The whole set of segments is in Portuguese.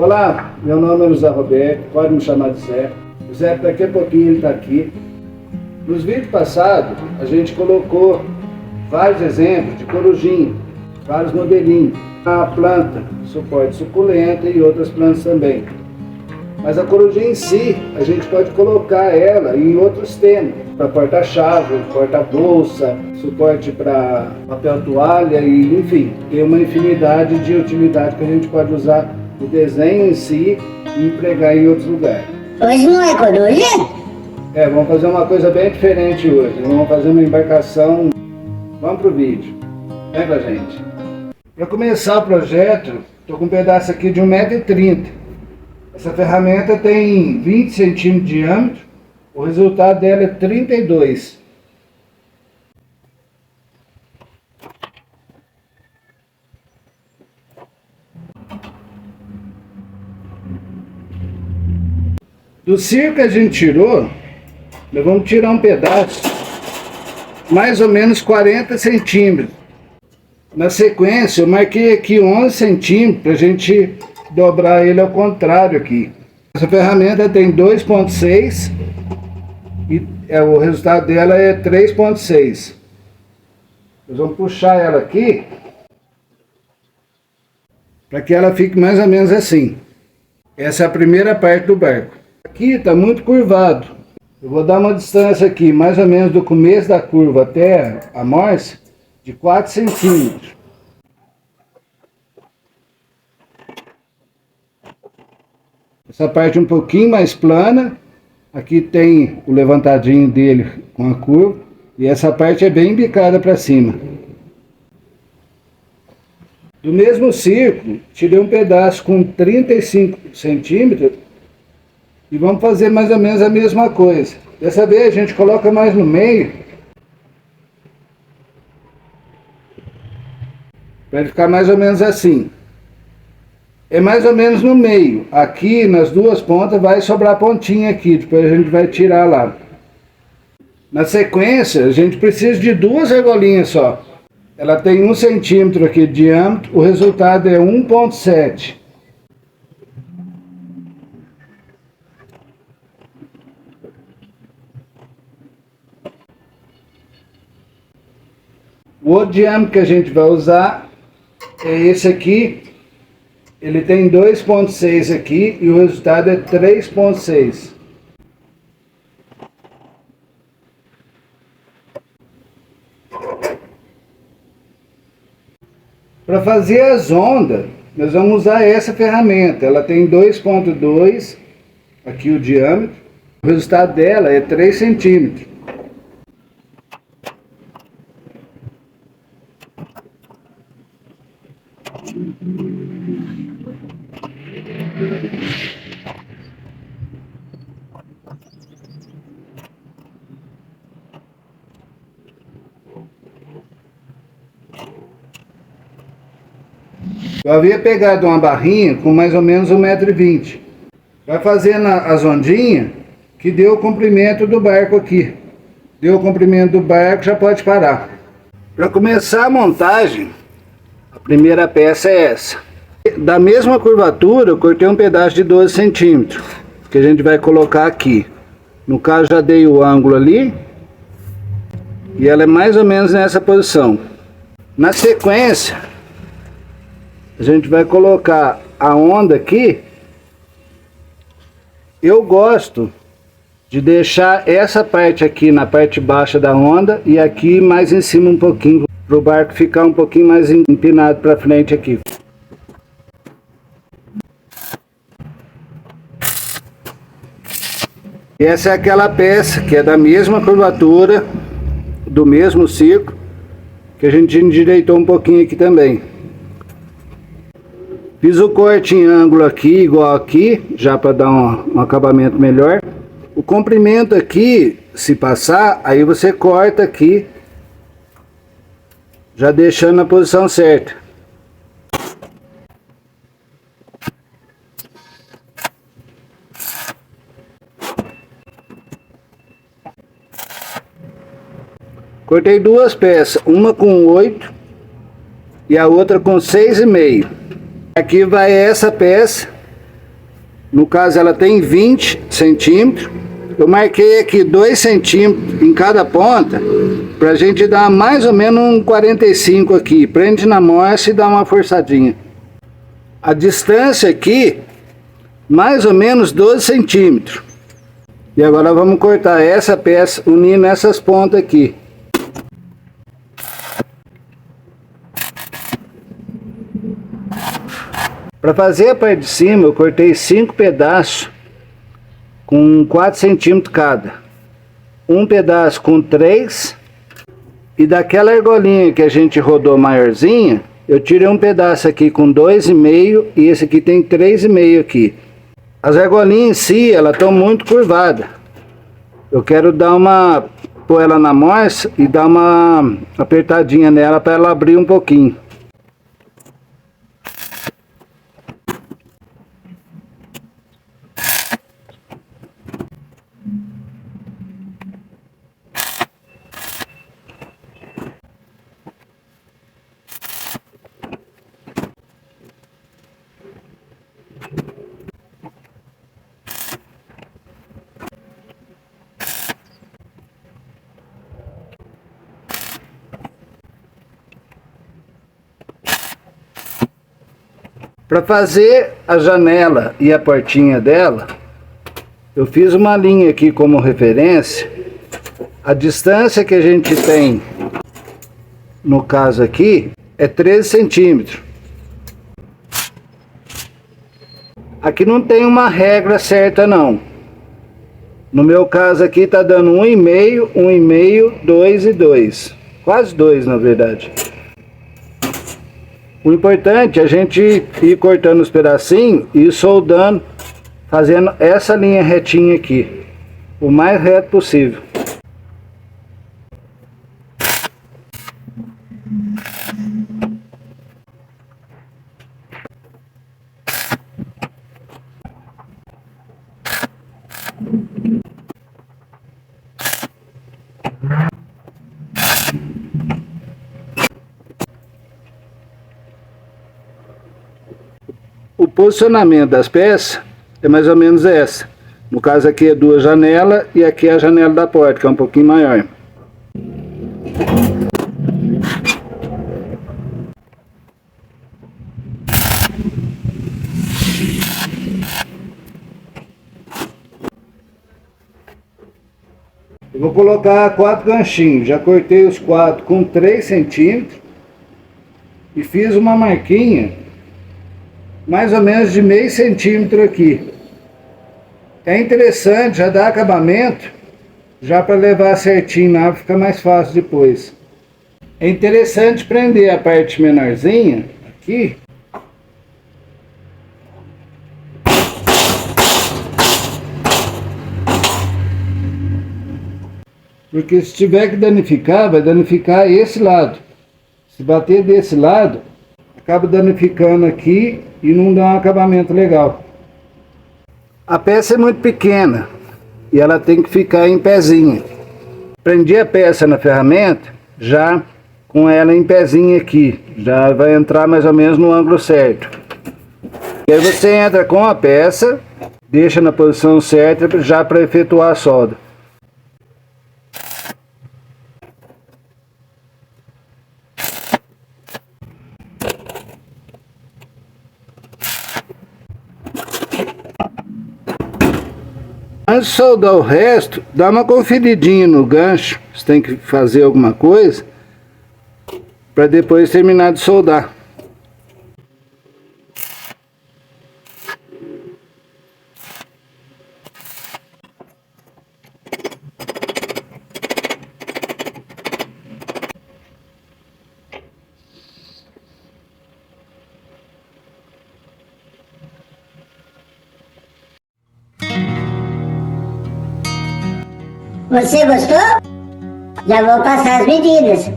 Olá, meu nome é José Roberto, pode me chamar de Zé. O Zé, daqui a pouquinho ele está aqui. Nos vídeos passados, a gente colocou vários exemplos de corujinha, vários modelinhos. A planta, suporte suculenta e outras plantas também. Mas a corujinha em si, a gente pode colocar ela em outros temas, para porta-chave, porta-bolsa, suporte para papel toalha e enfim, tem uma infinidade de utilidades que a gente pode usar o desenho em si e empregar em outros lugares. Hoje não é coruja? Vamos fazer uma coisa bem diferente hoje. Vamos fazer uma embarcação. Vamos pro vídeo. Vem com a gente. Para começar o projeto, estou com um pedaço aqui de 1,30 m. Essa ferramenta tem 20 centímetros de diâmetro. O resultado dela é 32. Do circo que a gente tirou, nós vamos tirar um pedaço, mais ou menos 40 centímetros. Na sequência, eu marquei aqui 11 centímetros para a gente dobrar ele ao contrário aqui. Essa ferramenta tem 2,6 e o resultado dela é 3,6. Nós vamos puxar ela aqui para que ela fique mais ou menos assim. Essa é a primeira parte do barco. Aqui está muito curvado. Eu vou dar uma distância aqui, mais ou menos do começo da curva até a morsa, de 4 centímetros. Essa parte um pouquinho mais plana. Aqui tem o levantadinho dele com a curva. E essa parte é bem bicada para cima. Do mesmo círculo, tirei um pedaço com 35 centímetros. E vamos fazer mais ou menos a mesma coisa. Dessa vez a gente coloca mais no meio. Para ficar mais ou menos assim. É mais ou menos no meio. Aqui nas duas pontas vai sobrar pontinha aqui. Depois a gente vai tirar lá. Na sequência a gente precisa de duas argolinhas só. Ela tem 1 centímetro aqui de diâmetro. O resultado é 1,7. O outro diâmetro que a gente vai usar é esse aqui. Ele tem 2,6 aqui e o resultado é 3,6. Para fazer as ondas, nós vamos usar essa ferramenta. Ela tem 2,2 aqui o diâmetro. O resultado dela é 3 centímetros. Eu havia pegado uma barrinha com mais ou menos 1,20 m. Vai fazendo as ondinhas que deu o comprimento do barco aqui. Deu o comprimento do barco, já pode parar. Para começar a montagem, a primeira peça é essa. Da mesma curvatura, eu cortei um pedaço de 12 centímetros, que a gente vai colocar aqui. No caso, já dei o ângulo ali, e ela é mais ou menos nessa posição. Na sequência, a gente vai colocar a onda aqui. Eu gosto de deixar essa parte aqui na parte baixa da onda e aqui mais em cima um pouquinho, para o barco ficar um pouquinho mais empinado para frente aqui. E essa é aquela peça que é da mesma curvatura, do mesmo círculo, que a gente endireitou um pouquinho aqui também. Fiz o corte em ângulo aqui, igual aqui, já para dar um acabamento melhor. O comprimento aqui, se passar, aí você corta aqui, já deixando na posição certa. Cortei duas peças, uma com 8 e a outra com 6,5. Aqui vai essa peça No caso ela tem 20 centímetros. Eu marquei aqui 2 centímetros em cada ponta, pra gente dar mais ou menos um 45 aqui. Prende na morsa e dá uma forçadinha. A distância aqui, mais ou menos 12 centímetros. E agora vamos cortar essa peça unindo essas pontas aqui. Para fazer a parte de cima eu cortei 5 pedaços com 4 centímetros cada. Um pedaço com 3. E daquela argolinha que a gente rodou maiorzinha, eu tirei um pedaço aqui com 2,5 e esse aqui tem 3,5 aqui. As argolinhas em si, elas estão muito curvadas. Eu quero pôr ela na morsa e dar uma apertadinha nela para ela abrir um pouquinho. Para fazer a janela e a portinha dela, eu fiz uma linha aqui como referência. A distância que a gente tem, no caso aqui, é 13 centímetros. Aqui não tem uma regra certa não. No meu caso aqui tá dando 1,5, 1,5, 2 e 2. Quase 2 na verdade. O importante é a gente ir cortando os pedacinhos e ir soldando, fazendo essa linha retinha aqui, o mais reto possível. O posicionamento das peças é mais ou menos essa. No caso aqui é 2 janelas e aqui é a janela da porta, que é um pouquinho maior. Eu vou colocar 4 ganchinhos. Já cortei os 4 com 3 centímetros e fiz uma marquinha mais ou menos de meio centímetro aqui. É interessante, já dá acabamento, já para levar certinho lá, fica mais fácil depois. É interessante prender a parte menorzinha aqui. Porque se tiver que danificar, vai danificar esse lado. Se bater desse lado, acaba danificando aqui e não dá um acabamento legal. A peça é muito pequena e ela tem que ficar em pezinho. Prendi a peça na ferramenta, já com ela em pezinho aqui. Já vai entrar mais ou menos no ângulo certo. E aí você entra com a peça, deixa na posição certa já para efetuar a solda. Antes de soldar o resto, dá uma conferidinha no gancho, você tem que fazer alguma coisa, para depois terminar de soldar. Você gostou? Já vou passar as medidas.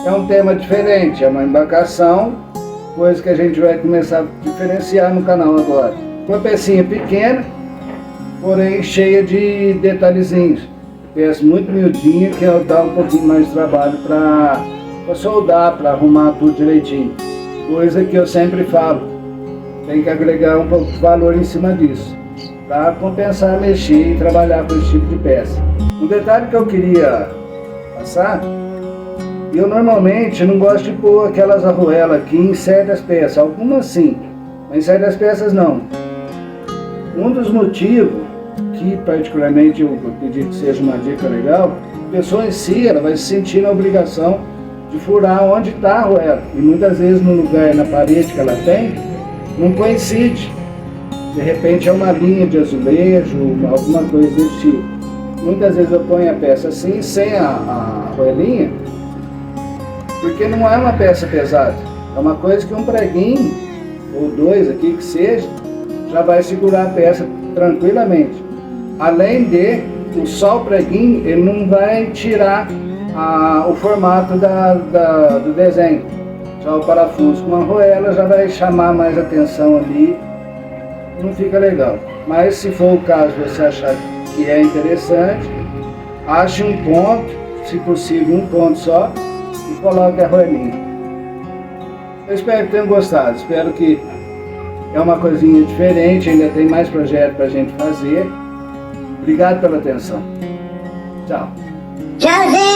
É um tema diferente, é uma embarcação, coisa que a gente vai começar a diferenciar no canal agora. Uma pecinha pequena, porém cheia de detalhezinhos. Peça muito miudinha que dá um pouquinho mais de trabalho para soldar, para arrumar tudo direitinho. Coisa que eu sempre falo, tem que agregar um pouco de valor em cima disso, para compensar mexer e trabalhar com esse tipo de peça. Um detalhe que eu queria passar, eu normalmente não gosto de pôr aquelas arruelas aqui em certas peças, algumas sim, mas em certas peças não. Um dos motivos, que particularmente eu acredito que seja uma dica legal, a pessoa em si ela vai se sentir na obrigação de furar onde está a arruela, e muitas vezes no lugar, na parede que ela tem, não coincide. De repente é uma linha de azulejo, alguma coisa desse tipo. Muitas vezes eu ponho a peça assim, sem a arruelinha, porque não é uma peça pesada. É uma coisa que um preguinho, ou dois aqui que seja, já vai segurar a peça tranquilamente. Além de, só o preguinho, ele não vai tirar o formato do desenho. Já o parafuso com a arruela já vai chamar mais atenção ali, não fica legal. Mas se for o caso de você achar que é interessante, ache um ponto, se possível um ponto só, e coloque a arruelinha. Eu espero que tenham gostado, espero que é uma coisinha diferente, ainda tem mais projeto pra gente fazer. Obrigado pela atenção. Tchau. Tchau, gente.